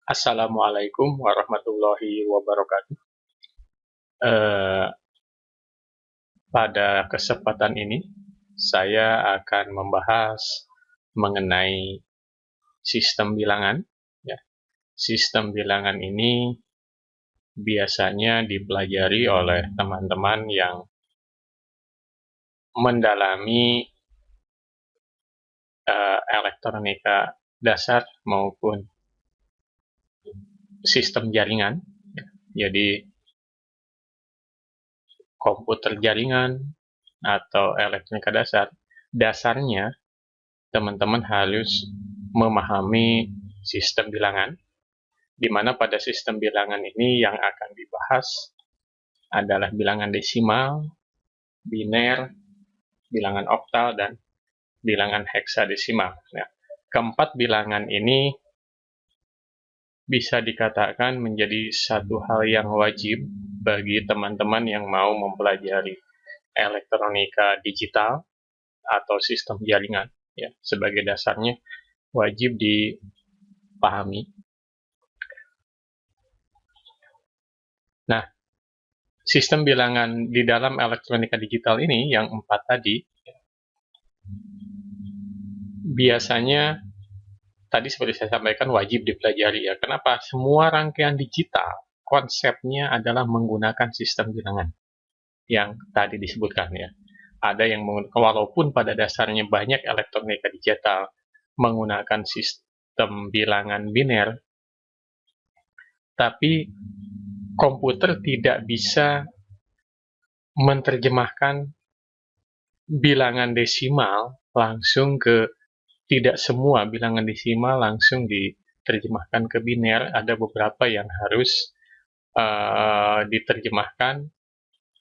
Assalamualaikum warahmatullahi wabarakatuh. Eh, Pada kesempatan ini, saya akan membahas mengenai sistem bilangan. Ya. Sistem bilangan ini biasanya dipelajari oleh teman-teman yang mendalami elektronika dasar maupun sistem jaringan. Jadi, komputer jaringan atau elektronika dasarnya teman-teman harus memahami sistem bilangan, di mana pada sistem bilangan ini yang akan dibahas adalah bilangan desimal, biner, bilangan oktal, dan bilangan heksadesimal. Nah, keempat bilangan ini bisa dikatakan menjadi satu hal yang wajib bagi teman-teman yang mau mempelajari elektronika digital atau sistem jaringan. Ya, sebagai dasarnya wajib dipahami. Nah, sistem bilangan di dalam elektronika digital ini, yang 4 tadi, biasanya tadi seperti saya sampaikan wajib dipelajari ya. Kenapa? Semua rangkaian digital konsepnya adalah menggunakan sistem bilangan yang tadi disebutkan ya. Ada yang walaupun pada dasarnya banyak elektronika digital menggunakan sistem bilangan biner, tapi komputer tidak bisa menerjemahkan bilangan desimal langsung ke, tidak semua bilangan desimal langsung diterjemahkan ke biner. Ada beberapa yang harus diterjemahkan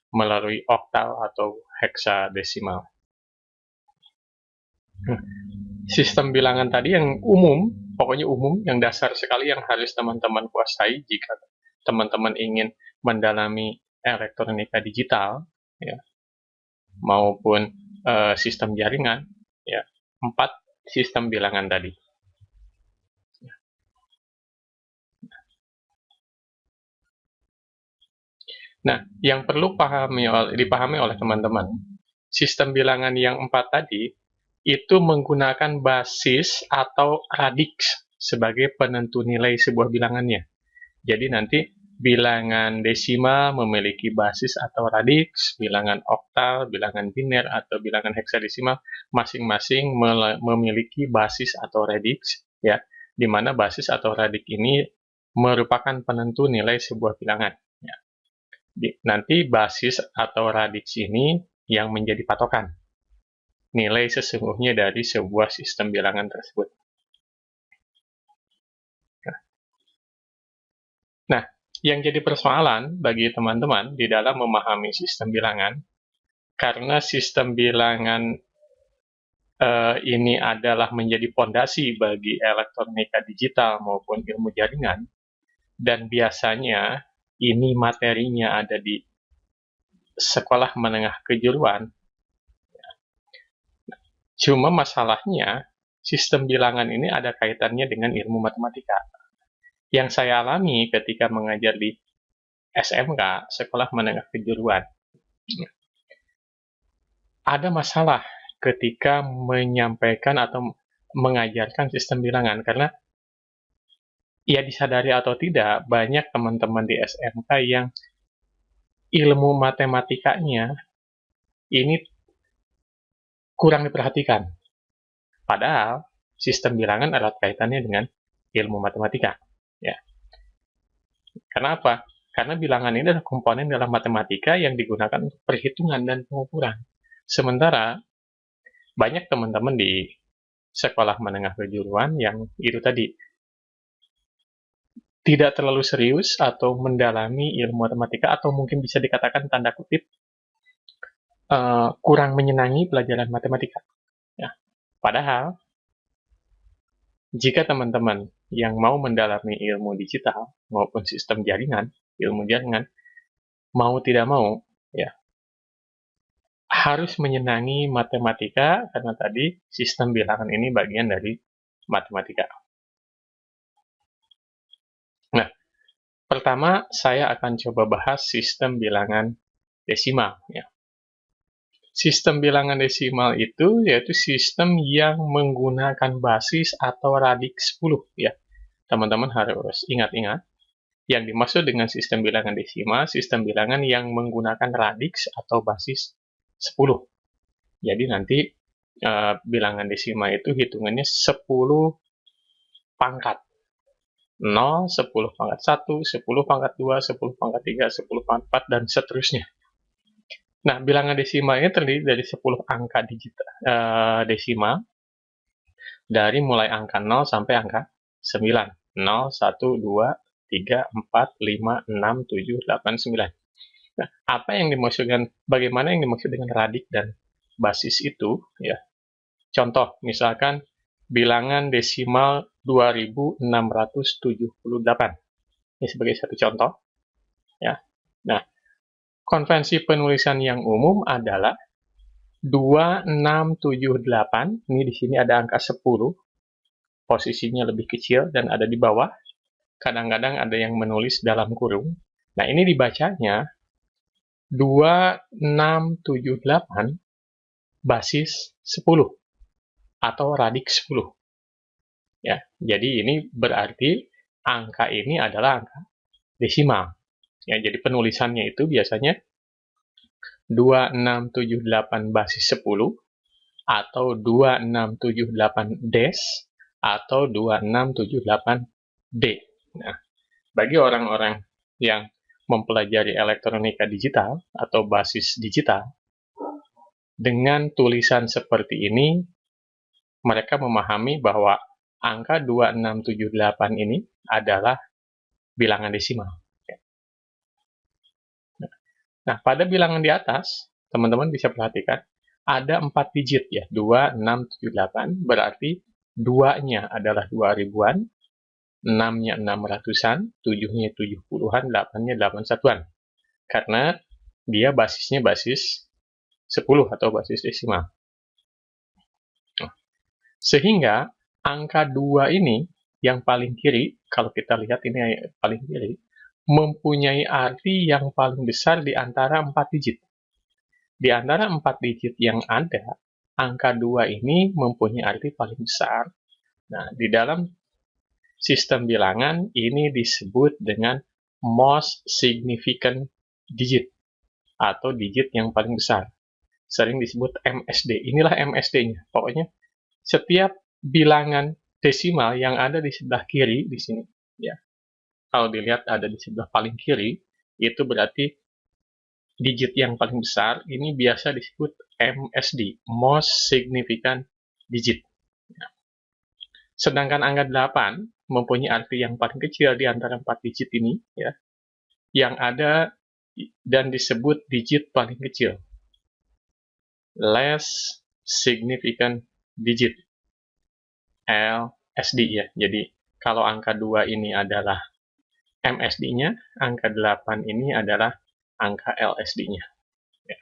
melalui oktal atau heksadesimal. Sistem bilangan tadi yang umum, pokoknya umum, yang dasar sekali, yang harus teman-teman kuasai jika teman-teman ingin mendalami elektronika digital, ya, maupun sistem jaringan, ya, 4 sistem bilangan tadi. Nah, yang perlu dipahami oleh teman-teman, sistem bilangan yang 4 tadi itu menggunakan basis atau radix sebagai penentu nilai sebuah bilangannya. Jadi nanti bilangan desimal memiliki basis atau radix, bilangan oktal, bilangan biner, atau bilangan heksadesimal masing-masing memiliki basis atau radix, ya, di mana basis atau radix ini merupakan penentu nilai sebuah bilangan. Ya. Nanti basis atau radix ini yang menjadi patokan nilai sesungguhnya dari sebuah sistem bilangan tersebut. Nah, yang jadi persoalan bagi teman-teman di dalam memahami sistem bilangan, karena sistem bilangan ini adalah menjadi fondasi bagi elektronika digital maupun ilmu jaringan, dan biasanya ini materinya ada di sekolah menengah kejuruan. Cuma masalahnya, sistem bilangan ini ada kaitannya dengan ilmu matematika. Yang saya alami ketika mengajar di SMK, sekolah menengah kejuruan, ada masalah ketika menyampaikan atau mengajarkan sistem bilangan, karena ya disadari atau tidak, banyak teman-teman di SMK yang ilmu matematikanya ini kurang diperhatikan. Padahal sistem bilangan erat kaitannya dengan ilmu matematika. Ya. Karena apa? Karena bilangan ini adalah komponen dalam matematika yang digunakan untuk perhitungan dan pengukuran. Sementara banyak teman-teman di sekolah menengah kejuruan yang itu tadi tidak terlalu serius atau mendalami ilmu matematika, atau mungkin bisa dikatakan tanda kutip kurang menyenangi pelajaran matematika. Ya. Padahal jika teman-teman yang mau mendalami ilmu digital maupun sistem jaringan, ilmu jaringan, mau tidak mau, ya, harus menyenangi matematika, karena tadi sistem bilangan ini bagian dari matematika. Pertama, saya akan coba bahas sistem bilangan desimal. Ya. Sistem bilangan desimal itu yaitu sistem yang menggunakan basis atau radix 10. Ya. Teman-teman harus ingat-ingat, yang dimaksud dengan sistem bilangan desimal, sistem bilangan yang menggunakan radix atau basis 10. Jadi nanti bilangan desimal itu hitungannya 10 pangkat. 0, 10 pangkat 1, 10 pangkat 2, 10 pangkat 3, 10 pangkat 4, dan seterusnya. Nah, bilangan desimal ini terdiri dari 10 angka desimal, dari mulai angka 0 sampai angka 9. 0, 1, 2, 3, 4, 5, 6, 7, 8, 9. Nah, bagaimana yang dimaksud dengan radik dan basis itu? Ya. Contoh, misalkan bilangan desimal 2678. Ini sebagai satu contoh. Ya. Nah, konvensi penulisan yang umum adalah 2678. Ini di sini ada angka 10. Posisinya lebih kecil dan ada di bawah. Kadang-kadang ada yang menulis dalam kurung. Nah, ini dibacanya 2678 basis 10 atau radix 10. Ya, jadi ini berarti angka ini adalah angka desimal. Ya, jadi penulisannya itu biasanya 2678 basis 10 atau 2678 atau 2678D. Nah, bagi orang-orang yang mempelajari elektronika digital atau basis digital, dengan tulisan seperti ini, mereka memahami bahwa angka 2678 ini adalah bilangan desimal. Nah, pada bilangan di atas, teman-teman bisa perhatikan, ada 4 digit ya, 2678, berarti 2-nya adalah 2 ribuan, 6-nya 600-an, 7-nya 70-an, 8-nya 8 satuan. Karena dia basisnya basis 10 atau basis desimal. Sehingga angka 2 ini yang paling kiri, kalau kita lihat ini paling kiri, mempunyai arti yang paling besar di antara 4 digit. Di antara 4 digit yang ada, angka 2 ini mempunyai arti paling besar. Nah, di dalam sistem bilangan ini disebut dengan most significant digit atau digit yang paling besar. Sering disebut MSD. Inilah MSD-nya. Pokoknya setiap bilangan desimal yang ada di sebelah kiri di sini, ya. Kalau dilihat ada di sebelah paling kiri, itu berarti digit yang paling besar. Ini biasa disebut MSD, most significant digit. Ya. Sedangkan angka 8 mempunyai arti yang paling kecil di antara 4 digit ini, ya, yang ada dan disebut digit paling kecil, less significant digit, LSD ya. Jadi kalau angka 2 ini adalah MSD-nya, angka 8 ini adalah angka LSD-nya. Ya.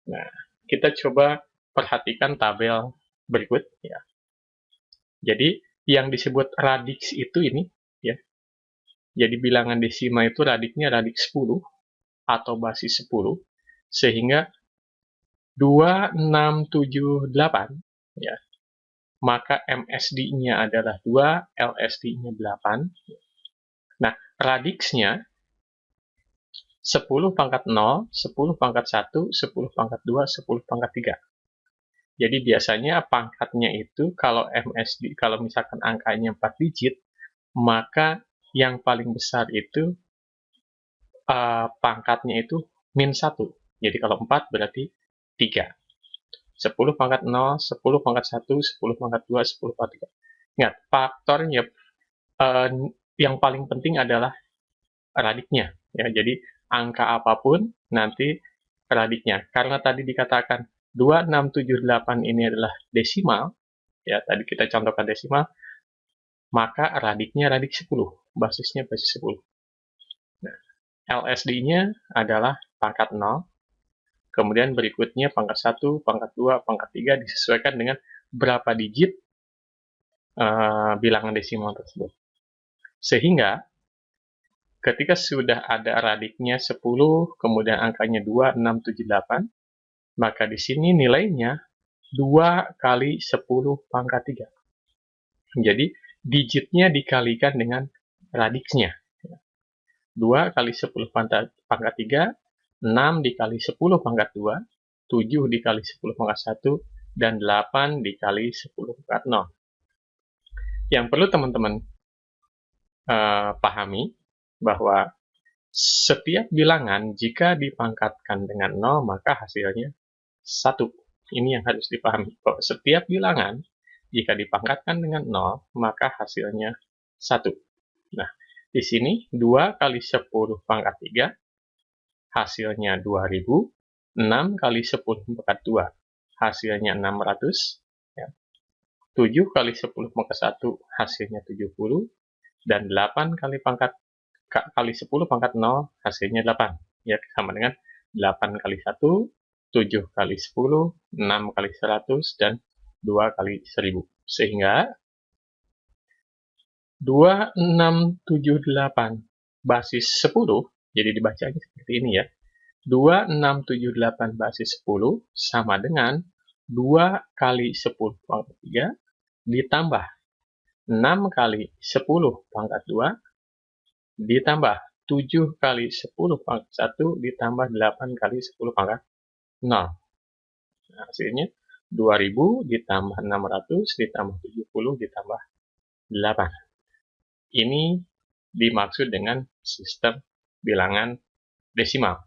Nah, kita coba perhatikan tabel berikut. Ya. Jadi yang disebut radix itu ini, ya. Jadi bilangan desimal itu radixnya radix 10 atau basis 10, sehingga 2678, ya. Maka MSD-nya adalah 2, LSD-nya 8. Nah, radixnya 10 pangkat 0, 10 pangkat 1, 10 pangkat 2, 10 pangkat 3. Jadi biasanya pangkatnya itu kalau MSD, kalau misalkan angkanya 4 digit, maka yang paling besar itu pangkatnya itu min 1. Jadi kalau 4 berarti 3. 10 pangkat 0, 10 pangkat 1, 10 pangkat 2, 10 pangkat 3. Ingat, faktornya yang paling penting adalah radiknya. Ya, jadi angka apapun nanti radiknya. Karena tadi dikatakan 2678 ini adalah desimal, ya tadi kita contohkan desimal, maka radiknya radik 10, basisnya basis 10. Nah, LSD-nya adalah pangkat 0, kemudian berikutnya pangkat 1, pangkat 2, pangkat 3 disesuaikan dengan berapa digit bilangan desimal tersebut. Sehingga ketika sudah ada radiknya 10, kemudian angkanya 2, 6, 7, 8, maka di sini nilainya 2 kali 10 pangkat 3. Jadi, digitnya dikalikan dengan radiksnya. 2 kali 10 pangkat 3, 6 dikali 10 pangkat 2, 7 dikali 10 pangkat 1, dan 8 dikali 10 pangkat 0. Yang perlu teman-teman pahami bahwa setiap bilangan jika dipangkatkan dengan 0 maka hasilnya 1. Ini yang harus dipahami. Bahwa setiap bilangan jika dipangkatkan dengan 0 maka hasilnya 1. Nah, di sini 2 kali 10 pangkat 3 hasilnya 2000, 6 kali 10 pangkat 2 hasilnya 600, 7 kali 10 pangkat 1 hasilnya 70, dan 8 kali 10 pangkat 0 hasilnya 8. Ya, sama dengan 8 kali 1, 7 kali 10, 6 kali 100, dan 2 kali 1000. Sehingga 2678 basis 10, jadi dibacanya seperti ini ya. 2678 basis 10 sama dengan 2 kali 10 pangkat 3 ditambah 6 kali 10 pangkat 2 ditambah 7 kali 10 pangkat 1 ditambah 8 kali 10 pangkat 0. Nah, hasilnya 2000 ditambah 600 ditambah 70 ditambah 8. Ini dimaksud dengan sistem bilangan desimal.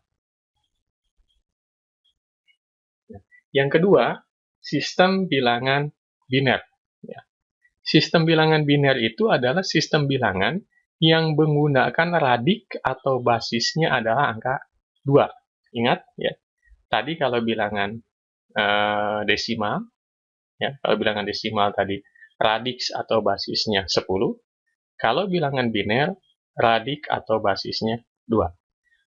Yang kedua, sistem bilangan biner. Sistem bilangan biner itu adalah sistem bilangan yang menggunakan radik atau basisnya adalah angka 2. Ingat ya, tadi kalau bilangan desimal, ya, kalau bilangan desimal tadi radik atau basisnya 10, kalau bilangan biner, radik atau basisnya 2.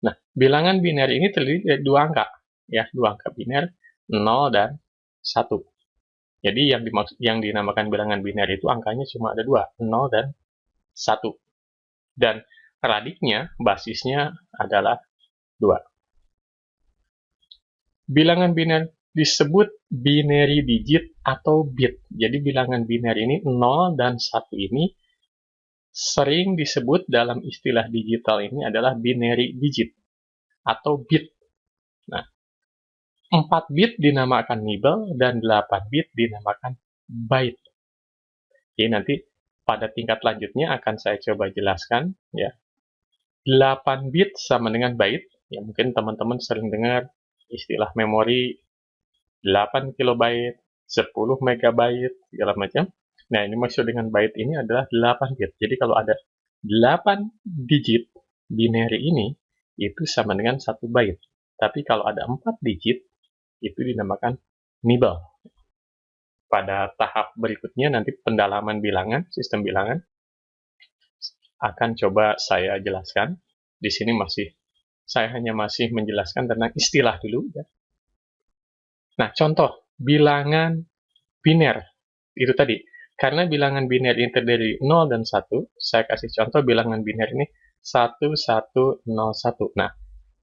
Nah, bilangan biner ini terdiri dari 2 angka, ya, 2 angka biner, 0 dan 1. Jadi yang dinamakan bilangan biner itu angkanya cuma ada 2, 0 dan 1. Dan radiknya, basisnya adalah 2. Bilangan biner disebut binary digit atau bit. Jadi bilangan biner ini 0 dan 1 ini sering disebut dalam istilah digital ini adalah binary digit atau bit. Nah, 4 bit dinamakan nibble dan 8 bit dinamakan byte. Jadi nanti pada tingkat lanjutnya akan saya coba jelaskan ya. 8 bit sama dengan byte. Ya mungkin teman-teman sering dengar istilah memori 8 kilobyte, 10 megabyte, segala macam. Nah, ini maksud dengan byte ini adalah 8 bit. Jadi kalau ada 8 digit binary ini, itu sama dengan 1 byte. Tapi kalau ada 4 digit, itu dinamakan nibble. Pada tahap berikutnya, nanti pendalaman bilangan, sistem bilangan, akan coba saya jelaskan. Di sini saya hanya masih menjelaskan tentang istilah dulu. Ya. Nah, contoh bilangan biner. Itu tadi. Karena bilangan biner ini terdiri 0 dan 1, saya kasih contoh bilangan biner ini 1101. Nah,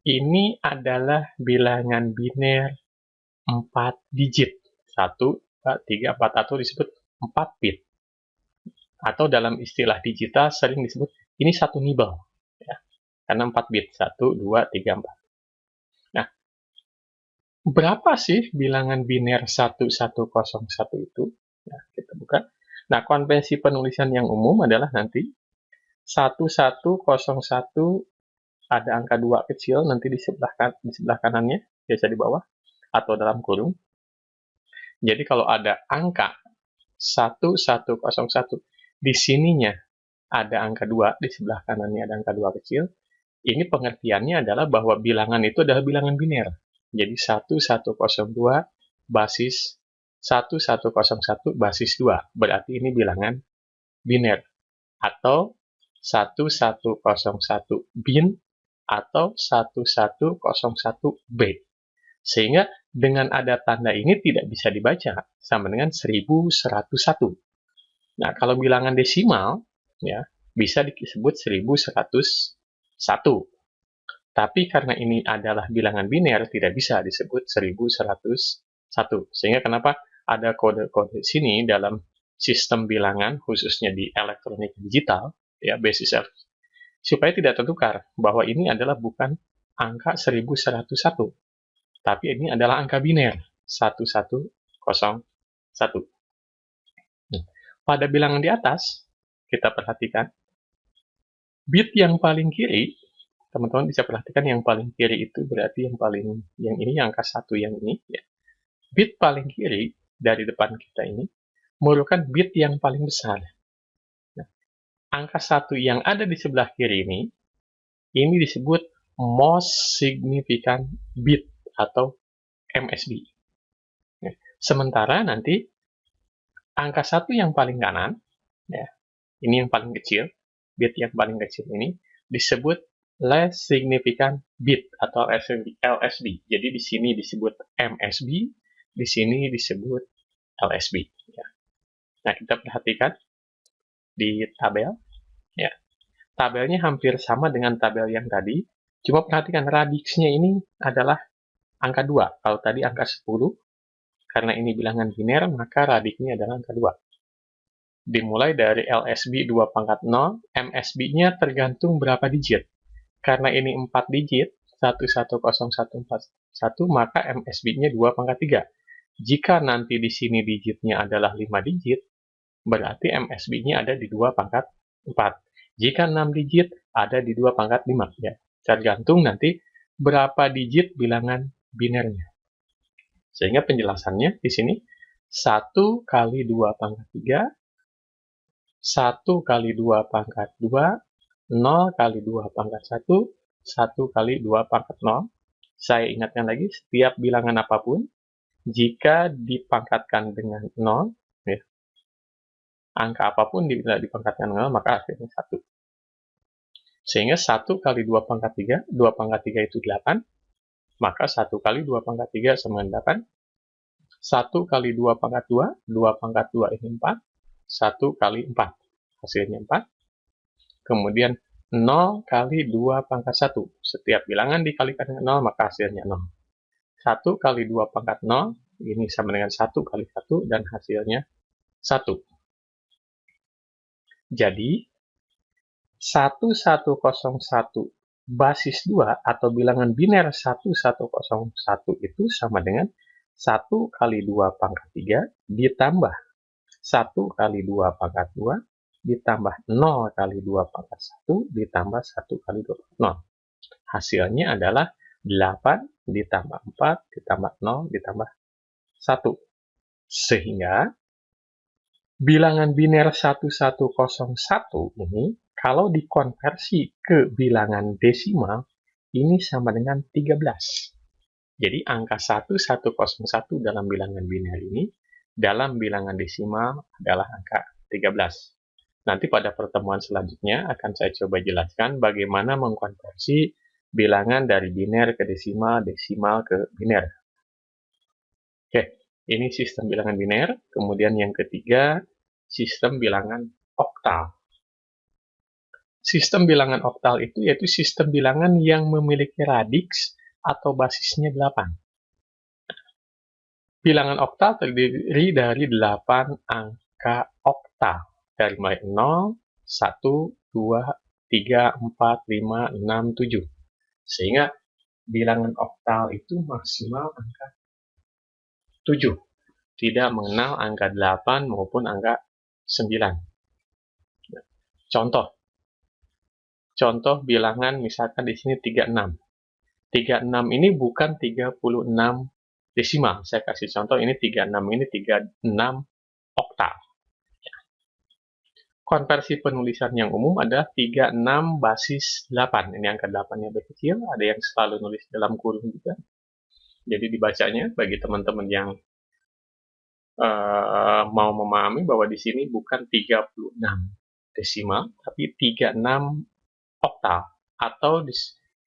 ini adalah bilangan biner 4 digit. 1, 2, 3, 4, atau disebut 4 bit. Atau dalam istilah digital sering disebut ini 1 nibble. Ya. Karena 4 bit. 1, 2, 3, 4. Nah, berapa sih bilangan biner 1101 itu? Nah, kita buka. Nah, konvensi penulisan yang umum adalah nanti 1101 ada angka 2 kecil nanti di sebelah kanannya, biasa di bawah, atau dalam kurung. Jadi kalau ada angka 1101, di sininya ada angka 2, di sebelah kanannya ada angka 2 kecil, ini pengertiannya adalah bahwa bilangan itu adalah bilangan biner. Jadi 1102 basis 1101 basis 2. Berarti ini bilangan biner. Atau 1101 bin atau 1101B. Sehingga dengan ada tanda ini tidak bisa dibaca sama dengan 1101. Nah, kalau bilangan desimal ya bisa disebut 1101. 1. Tapi karena ini adalah bilangan biner, tidak bisa disebut 1101. Sehingga kenapa ada kode-kode sini dalam sistem bilangan, khususnya di elektronik digital, ya, basis supaya tidak tertukar bahwa ini adalah bukan angka 1101, tapi ini adalah angka biner 1101. Pada bilangan di atas, kita perhatikan bit yang paling kiri, teman-teman bisa perhatikan yang paling kiri itu berarti yang ini angka 1 yang ini, ya. Bit paling kiri dari depan kita ini merupakan bit yang paling besar. Nah, angka 1 yang ada di sebelah kiri ini disebut most significant bit atau MSB. Nah, sementara nanti angka 1 yang paling kanan, ya, ini yang paling kecil, bit yang paling kecil ini disebut less significant bit atau LSB. Jadi di sini disebut MSB, di sini disebut LSB. Ya. Nah, kita perhatikan di tabel, ya. Tabelnya hampir sama dengan tabel yang tadi, cuma perhatikan radiksnya ini adalah angka 2. Kalau tadi angka 10, karena ini bilangan biner, maka radiknya adalah angka 2. Dimulai dari LSB 2/0, MSB-nya tergantung berapa digit. Karena ini 4 digit, 110141, maka MSB-nya 2/3. Jika nanti di sini digitnya adalah 5 digit, berarti MSB-nya ada di 2/4. Jika 6 digit, ada di 2/5. Ya. Tergantung nanti berapa digit bilangan binernya. Sehingga penjelasannya di sini 1 kali 2/3, 1 kali 2/2, 0 kali 2/1, 1 kali 2/0. Saya ingatkan lagi, setiap bilangan apapun, jika dipangkatkan dengan 0, ya, angka apapun dipangkatkan dengan 0, maka hasilnya 1. Sehingga 1 kali 2/3, 2/3 itu 8, maka 1 kali 2/3 sama dengan 8. 1 kali 2/2, 2/2 ini 4, 1 kali 4, hasilnya 4. Kemudian 0 kali 2/1, setiap bilangan dikalikan dengan 0, maka hasilnya 0. 1 kali 2/0, ini sama dengan 1 kali 1, dan hasilnya 1. Jadi, 1101 basis 2 atau bilangan biner 1101 itu sama dengan 1 kali 2/3 ditambah 1 kali 2/2 ditambah 0 kali 2/1 ditambah 1 kali 2/0. Hasilnya adalah 8 ditambah 4 ditambah 0 ditambah 1. Sehingga bilangan biner 1101 ini kalau dikonversi ke bilangan desimal ini sama dengan 13. Jadi angka 1101 dalam bilangan biner ini dalam bilangan desimal adalah angka 13. Nanti pada pertemuan selanjutnya akan saya coba jelaskan bagaimana mengkonversi bilangan dari biner ke desimal, desimal ke biner. Oke, ini sistem bilangan biner. Kemudian yang ketiga, sistem bilangan oktal. Sistem bilangan oktal itu yaitu sistem bilangan yang memiliki radiks atau basisnya 8. Bilangan oktal terdiri dari 8 angka oktal. Dari mulai 0, 1, 2, 3, 4, 5, 6, 7. Sehingga bilangan oktal itu maksimal angka 7. Tidak mengenal angka 8 maupun angka 9. Contoh bilangan misalkan di sini 36. 36 ini bukan 36 desimal. Saya kasih contoh ini 36 ini 36 oktal. Konversi penulisan yang umum adalah 36 basis 8. Ini angka 8-nya kecil, ada yang selalu nulis dalam kurung juga. Jadi dibacanya bagi teman-teman yang mau memahami bahwa di sini bukan 36 desimal, tapi 36 oktal. Atau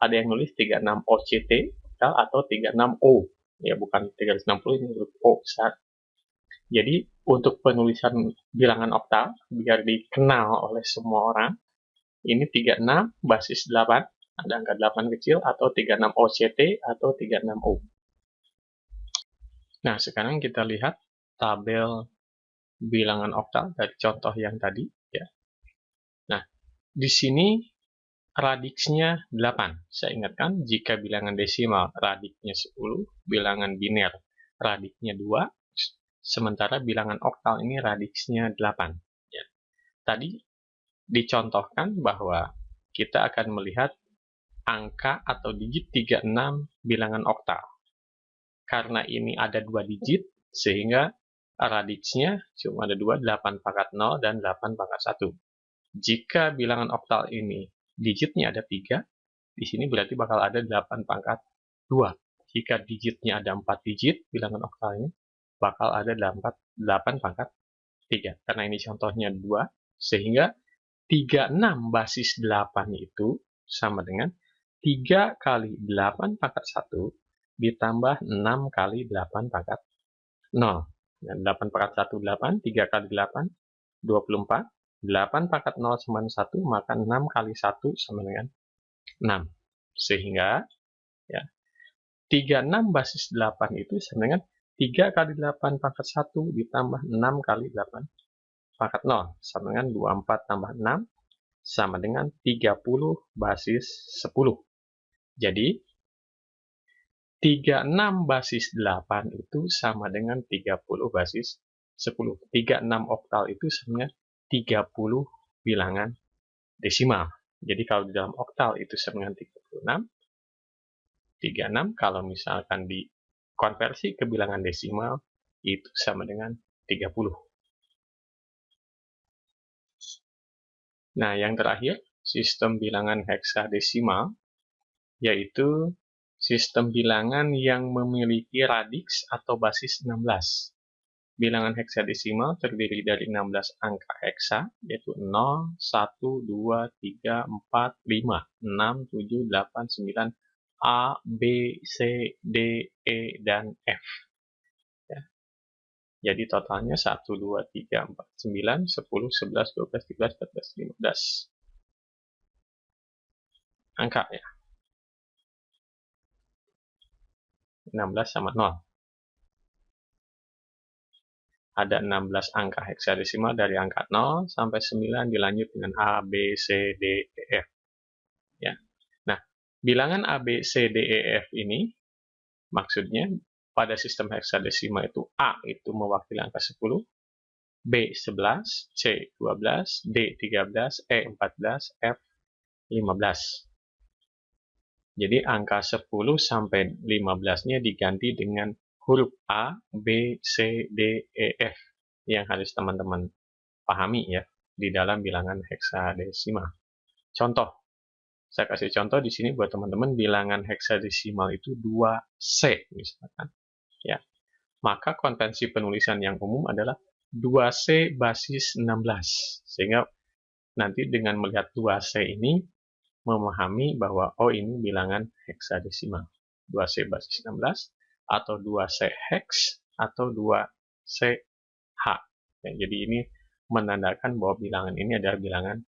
ada yang nulis 36 OCT oktal atau 36 O. Ya, bukan 360, ini huruf O besar. Jadi, untuk penulisan bilangan oktal, biar dikenal oleh semua orang, ini 36 basis 8, Ada angka 8 kecil atau 36 OCT atau 36O. Nah, sekarang kita lihat tabel bilangan oktal dari contoh yang tadi. Ya. Nah, di sini radiksnya 8. Saya ingatkan, jika bilangan desimal radiknya 10, bilangan biner radiknya 2, sementara bilangan oktal ini radiksnya 8. Ya. Tadi dicontohkan bahwa kita akan melihat angka atau digit 36 bilangan oktal. Karena ini ada 2 digit, sehingga radiksnya cuma ada 2, 8 pangkat 0 dan 8 pangkat 1. Jika bilangan oktal ini digitnya ada 3, di sini berarti bakal ada 8 pangkat 2. Jika digitnya ada 4 digit, bilangan oktal ini bakal ada 8 pangkat 3. Karena ini contohnya 2, sehingga 36 basis 8 itu sama dengan 3 kali 8 pangkat 1 ditambah 6 kali 8 pangkat 0. Dan 8 pangkat 1, 8. 3 kali 8, 24. 8 pangkat 0 sama 1, maka 6 kali 1 sama dengan 6. Sehingga, ya, 36 basis 8 itu sama dengan 3 kali 8 pangkat 1 ditambah 6 kali 8 pangkat 0. Sama dengan 24 tambah 6, sama dengan 30 basis 10. Jadi, 36 basis 8 itu sama dengan 30 basis 10. 36 oktal itu sama dengan 30 bilangan desimal. Jadi kalau di dalam oktal itu sama dengan 36. 36 kalau misalkan dikonversi ke bilangan desimal itu sama dengan 30. Nah, yang terakhir, sistem bilangan heksadesimal, yaitu sistem bilangan yang memiliki radiks atau basis 16. Bilangan heksadesimal terdiri dari 16 angka heksa, yaitu 0, 1, 2, 3, 4, 5, 6, 7, 8, 9, A, B, C, D, E, dan F. Ya. Jadi totalnya 1, 2, 3, 4, 9, 10, 11, 12, 13, 14, 15. Angka ya. 16 sama 0. Ada 16 angka heksadesimal dari angka 0 sampai 9 dilanjut dengan A, B, C, D, E, F. Ya. Nah, bilangan A, B, C, D, E, F ini maksudnya pada sistem heksadesimal itu A itu mewakili angka 10, B 11, C 12, D 13, E 14, F 15. Jadi angka 10 sampai 15-nya diganti dengan huruf A, B, C, D, E, F yang harus teman-teman pahami ya di dalam bilangan heksadesimal. Contoh, saya kasih contoh di sini buat teman-teman, bilangan heksadesimal itu 2C misalkan. Ya. Maka konvensi penulisan yang umum adalah 2C basis 16. Sehingga nanti dengan melihat 2C ini memahami bahwa oh ini bilangan heksadesimal. 2C basis 16 atau 2C hex atau 2CH. Ya, jadi ini menandakan bahwa bilangan ini adalah bilangan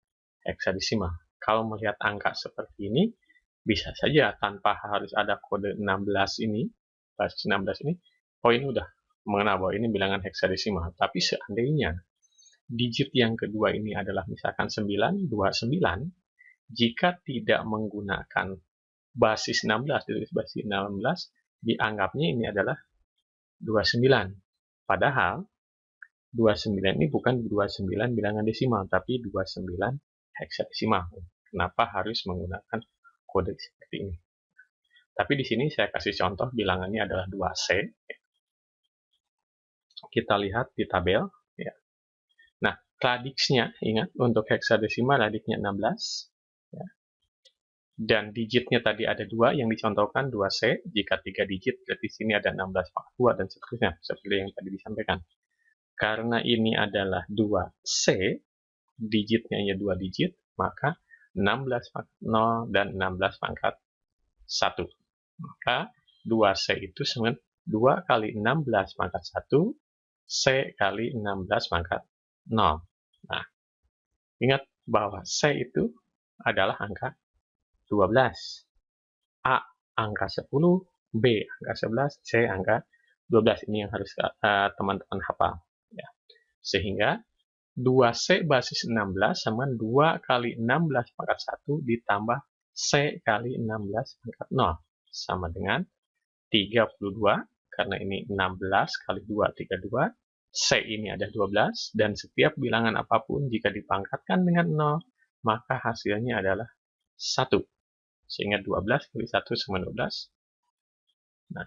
heksadesimal. Kalau melihat angka seperti ini, bisa saja tanpa harus ada kode 16 ini, basis 16 ini, oh ini udah mengenal bahwa ini bilangan heksadesimal. Tapi seandainya digit yang kedua ini adalah misalkan 929, jika tidak menggunakan basis 16, ditulis basis 16, dianggapnya ini adalah 29. Padahal 29 ini bukan 29 bilangan desimal, tapi 29 heksadesimal. Kenapa harus menggunakan kode seperti ini? Tapi di sini saya kasih contoh bilangannya adalah 2C. Kita lihat di tabel. Ya. Nah, radiksnya, ingat, untuk heksadesimal radiknya 16. Ya. Dan digitnya tadi ada 2 yang dicontohkan 2C. Jika 3 digit, berarti sini ada 16 pangkat 2 dan seterusnya, seperti yang tadi disampaikan. Karena ini adalah 2C, digitnya hanya 2 digit, maka 16 pangkat 0 dan 16 pangkat 1. Maka 2C itu sama 2 kali 16 pangkat 1, C kali 16 pangkat 0. Nah, ingat bahwa C itu adalah angka 12. A angka 10, B angka 11, C angka 12. Ini yang harus teman-teman hafal. Ya. Sehingga 2C basis 16 sama 2 kali 16 pangkat 1 ditambah C kali 16 pangkat 0. Sama dengan 32, karena ini 16 kali 2, 32. C ini ada 12, dan setiap bilangan apapun jika dipangkatkan dengan 0, maka hasilnya adalah 1. Sehingga 12 kali 1 sama 12. Nah,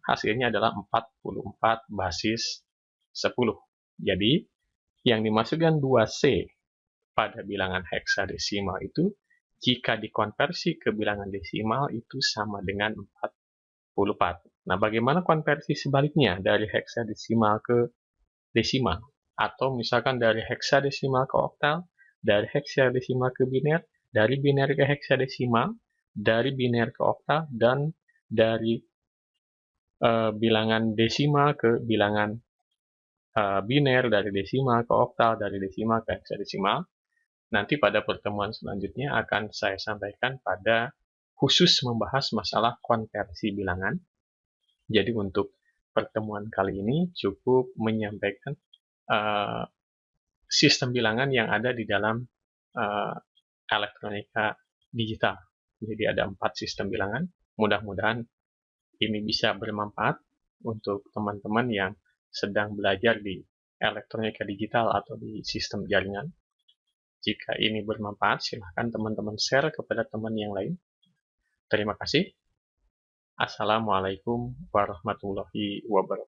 hasilnya adalah 44 basis 10. Jadi, yang dimasukkan 2C pada bilangan heksadesimal itu, jika dikonversi ke bilangan desimal itu sama dengan 44. Nah, bagaimana konversi sebaliknya dari heksadesimal ke desimal? Atau misalkan dari heksadesimal ke oktal, dari heksadesimal ke biner, dari biner ke heksadesimal, dari biner ke oktal, dan dari bilangan desimal ke bilangan biner, dari desimal ke oktal, dari desimal ke heksadesimal. Nanti pada pertemuan selanjutnya akan saya sampaikan pada khusus membahas masalah konversi bilangan. Jadi untuk pertemuan kali ini cukup menyampaikan sistem bilangan yang ada di dalam elektronika digital. Jadi ada 4 sistem bilangan. Mudah-mudahan ini bisa bermanfaat untuk teman-teman yang sedang belajar di elektronika digital atau di sistem jaringan. Jika ini bermanfaat, silahkan teman-teman share kepada teman yang lain. Terima kasih. Assalamualaikum warahmatullahi wabarakatuh.